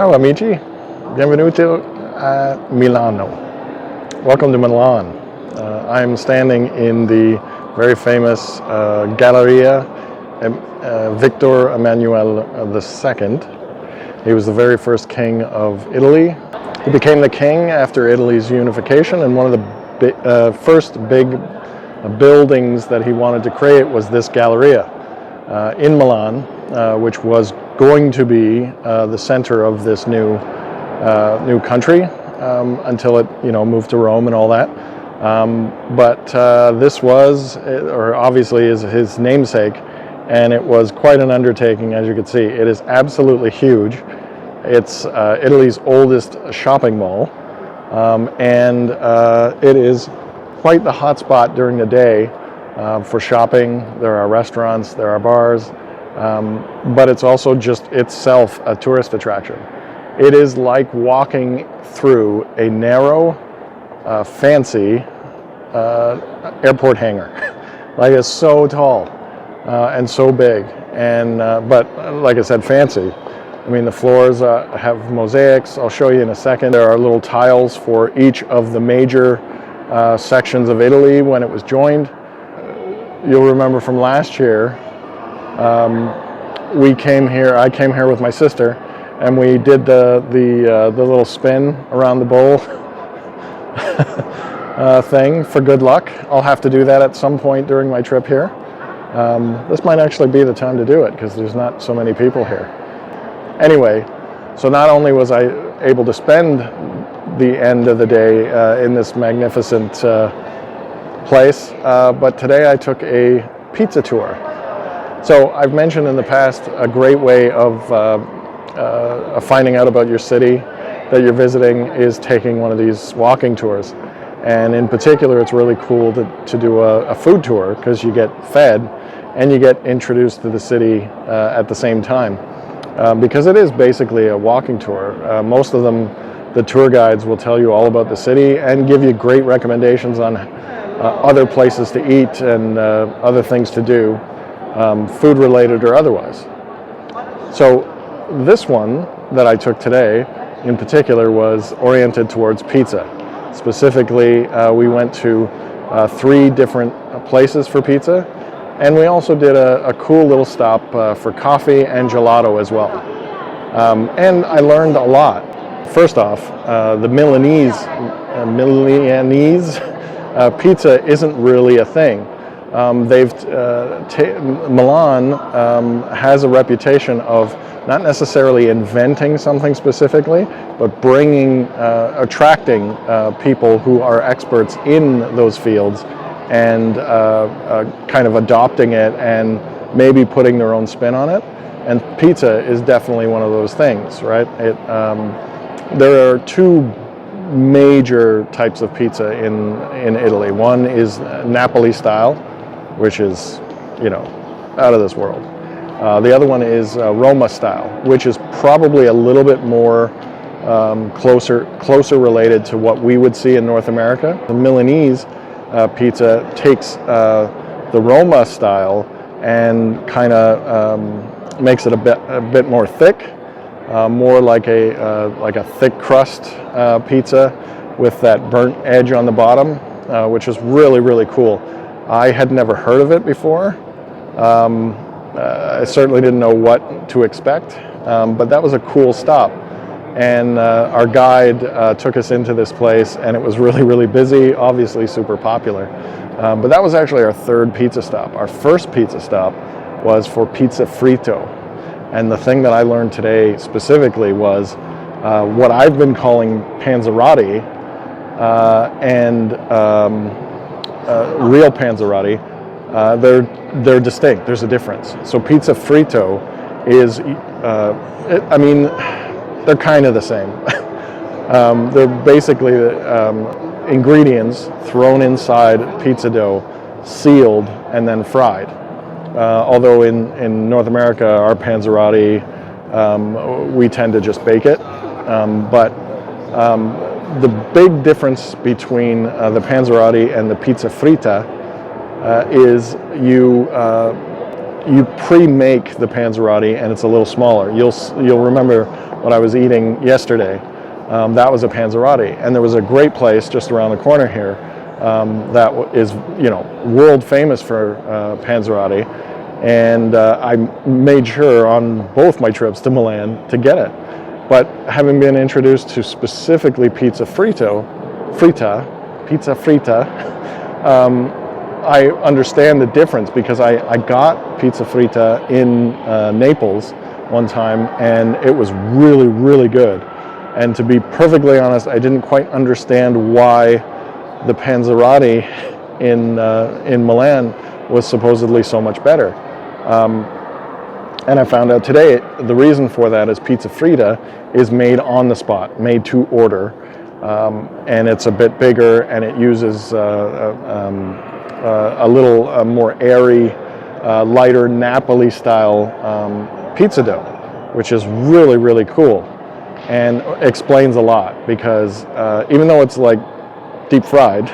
Ciao amici, benvenuti a Milano. Welcome to Milan. I'm standing in the very famous Galleria Victor Emmanuel II. He was the very first king of Italy. He became the king after Italy's unification, and one of the first big buildings that he wanted to create was this Galleria in Milan, which was going to be the center of this new country until it moved to Rome and all that. But this was, or obviously is his namesake, and it was quite an undertaking, as you can see. It is absolutely huge. It's Italy's oldest shopping mall, and it is quite the hotspot during the day for shopping. There are restaurants, there are bars, but it's also just itself a tourist attraction. It is like walking through a narrow, fancy airport hangar. Like, it's so tall and so big, and but like I said, fancy. I mean, the floors have mosaics. I'll show you in a second. There are little tiles for each of the major sections of Italy when it was joined. You'll remember from last year, I came here with my sister, and we did the little spin around the bowl thing for good luck. I'll have to do that at some point during my trip here. This might actually be the time to do it because there's not so many people here. Anyway, so not only was I able to spend the end of the day in this magnificent place, but today I took a pizza tour. So I've mentioned in the past a great way of finding out about your city that you're visiting is taking one of these walking tours. And in particular, it's really cool to do a food tour because you get fed and you get introduced to the city at the same time. Because it is basically a walking tour. Most of them, the tour guides will tell you all about the city and give you great recommendations on other places to eat and other things to do, food related or otherwise. So this one that I took today in particular was oriented towards pizza. Specifically, we went to 3 different places for pizza, and we also did a cool little stop for coffee and gelato as well. And I learned a lot. First off, the Milanese pizza isn't really a thing. Milan has a reputation of not necessarily inventing something specifically, but attracting people who are experts in those fields and kind of adopting it and maybe putting their own spin on it. And pizza is definitely one of those things, right? There are 2 major types of pizza in Italy. One is Napoli style, which is, out of this world. The other one is Roma style, which is probably a little bit more closer related to what we would see in North America. The Milanese pizza takes the Roma style and kind of makes it a bit more thick, more like a thick crust pizza with that burnt edge on the bottom, which is really, really cool. I had never heard of it before. I certainly didn't know what to expect, but that was a cool stop. And our guide took us into this place, and it was really, really busy, obviously super popular. But that was actually our 3rd pizza stop. Our first pizza stop was for pizza fritto. And the thing that I learned today specifically was what I've been calling panzerotti and real panzerotti. They're distinct. There's a difference. So pizza fritto is, they're kind of the same. They're basically ingredients thrown inside pizza dough, sealed, and then fried. Although in North America, our panzerotti, we tend to just bake it. But the big difference between the panzerotti and the pizza fritta is you you pre-make the panzerotti, and it's a little smaller. You'll remember what I was eating yesterday. That was a panzerotti, and there was a great place just around the corner here that is, world famous for panzerotti, and I made sure on both my trips to Milan to get it. But having been introduced to specifically pizza frita, I understand the difference, because I got pizza frita in Naples one time, and it was really, really good. And to be perfectly honest, I didn't quite understand why the panzerotti in Milan was supposedly so much better. And I found out today the reason for that is pizza frita is made on the spot, made to order, and it's a bit bigger, and it uses a little more airy, lighter Napoli-style pizza dough, which is really, really cool, and explains a lot, because even though it's like deep fried,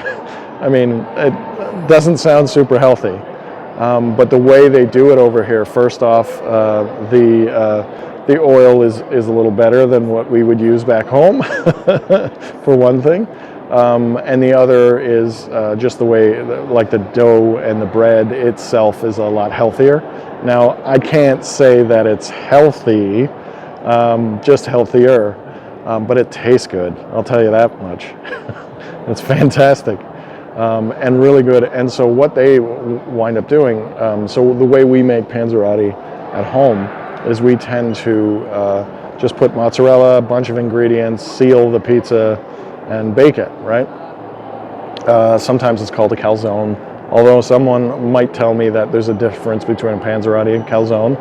I mean, it doesn't sound super healthy. But the way they do it over here, first off, the oil is a little better than what we would use back home, for one thing. And the other is just the way, like the dough and the bread itself is a lot healthier. Now, I can't say that it's healthy, just healthier, but it tastes good. I'll tell you that much. It's fantastic. And really good. And so what they wind up doing, so the way we make panzerotti at home is we tend to just put mozzarella, a bunch of ingredients, seal the pizza, and bake it, right? Sometimes it's called a calzone, although someone might tell me that there's a difference between a panzerotti and calzone.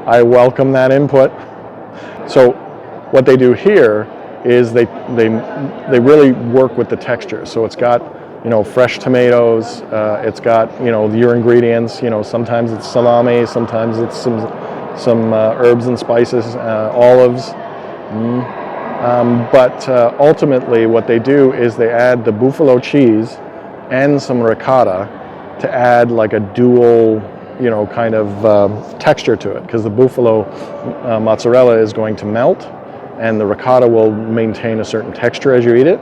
I welcome that input. So what they do here is they really work with the texture. So it's got, fresh tomatoes, it's got, your ingredients, sometimes it's salami, sometimes it's some herbs and spices, olives. But ultimately what they do is they add the buffalo cheese and some ricotta to add like a dual, kind of texture to it, because the buffalo mozzarella is going to melt, and the ricotta will maintain a certain texture as you eat it.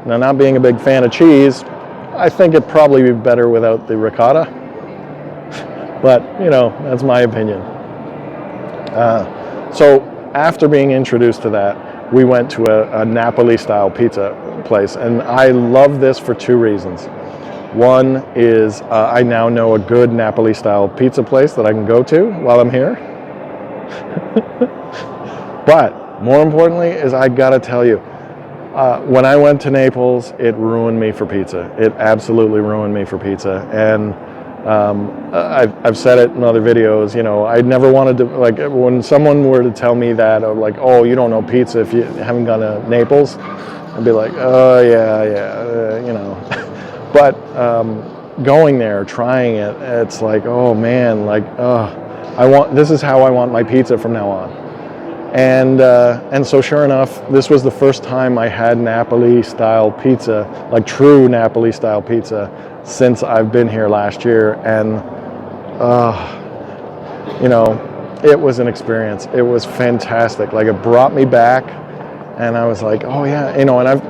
Now, not being a big fan of cheese, I think it'd probably be better without the ricotta, but that's my opinion. So after being introduced to that, we went to a Napoli-style pizza place, and I love this for two reasons. One is I now know a good Napoli-style pizza place that I can go to while I'm here. But more importantly is, I gotta tell you, when I went to Naples, it ruined me for pizza. It absolutely ruined me for pizza. And I've said it in other videos, I never wanted to, like, when someone were to tell me that, or like, oh, you don't know pizza if you haven't gone to Naples, I'd be like, oh, yeah. But going there, trying it, it's like, oh man, like, this is how I want my pizza from now on. And so sure enough, this was the first time I had Napoli-style pizza, like true Napoli-style pizza, since I've been here last year. And, it was an experience. It was fantastic. Like, it brought me back, and I was like, oh yeah, and I've,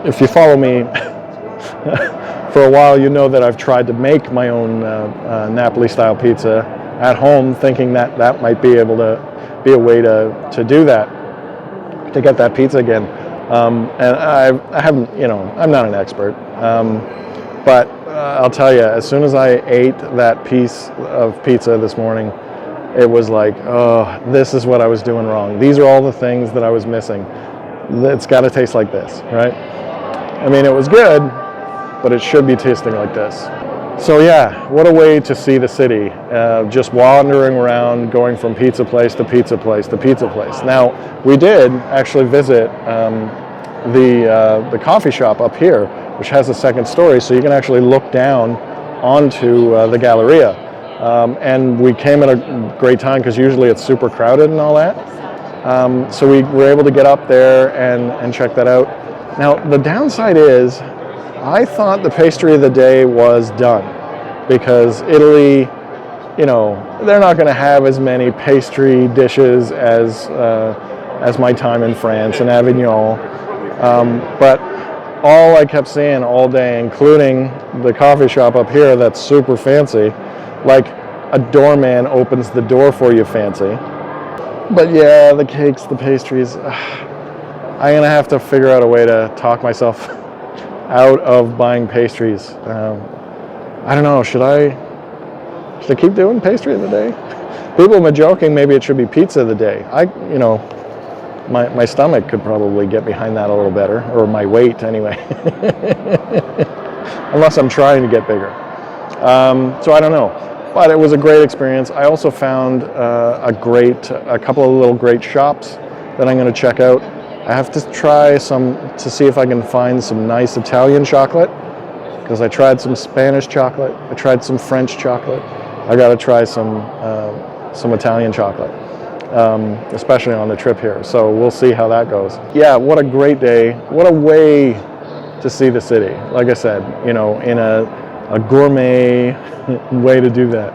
if you follow me for a while, you know that I've tried to make my own Napoli-style pizza at home, thinking that might be able to be a way to do that, to get that pizza again. And I haven't, I'm not an expert, but I'll tell you, as soon as I ate that piece of pizza this morning, it was like, oh, this is what I was doing wrong. These are all the things that I was missing. It's got to taste like this, right? I mean, it was good, but it should be tasting like this. So yeah, what a way to see the city, just wandering around, going from pizza place to pizza place to pizza place. Now, we did actually visit the coffee shop up here, which has a second story, so you can actually look down onto the Galleria. And we came at a great time, because usually it's super crowded and all that. So we were able to get up there and check that out. Now, the downside is, I thought the pastry of the day was done, because Italy you know, they're not going to have as many pastry dishes as my time in France and Avignon. But all I kept seeing all day, including the coffee shop up here that's super fancy, like a doorman opens the door for you fancy. But yeah, the cakes, the pastries, I'm gonna have to figure out a way to talk myself out of buying pastries. I don't know, should I keep doing pastry of the day? People have been joking maybe it should be pizza of the day. You know, my stomach could probably get behind that a little better, or my weight anyway. Unless I'm trying to get bigger. So I don't know, but it was a great experience. I also found a couple of little great shops that I'm going to check out. I have to try to see if I can find some nice Italian chocolate, because I tried some Spanish chocolate, I tried some French chocolate. I got to try some Italian chocolate. Especially on the trip here. So we'll see how that goes. Yeah, what a great day. What a way to see the city. Like I said, you know, in a gourmet way to do that.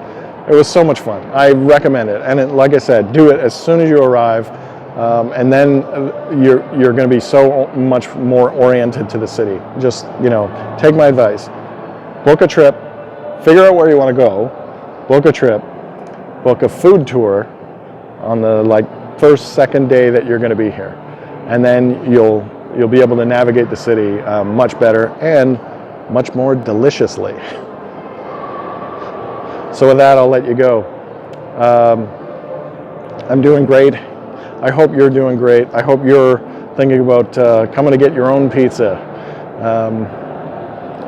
It was so much fun. I recommend it. And like I said, do it as soon as you arrive. And then you're going to be so much more oriented to the city. Just, you know, take my advice. Book a trip. Figure out where you want to go. Book a trip. Book a food tour on the first, second day that you're going to be here, and then you'll be able to navigate the city much better and much more deliciously. So with that, I'll let you go. I'm doing great. I hope you're doing great. I hope you're thinking about coming to get your own pizza.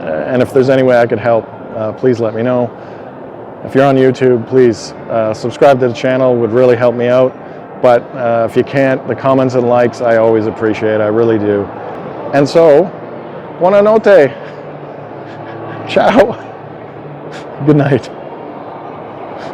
And if there's any way I could help, please let me know. If you're on YouTube, please subscribe to the channel, would really help me out. But if you can't, the comments and likes I always appreciate, I really do. And so, buona notte. Ciao. Good night.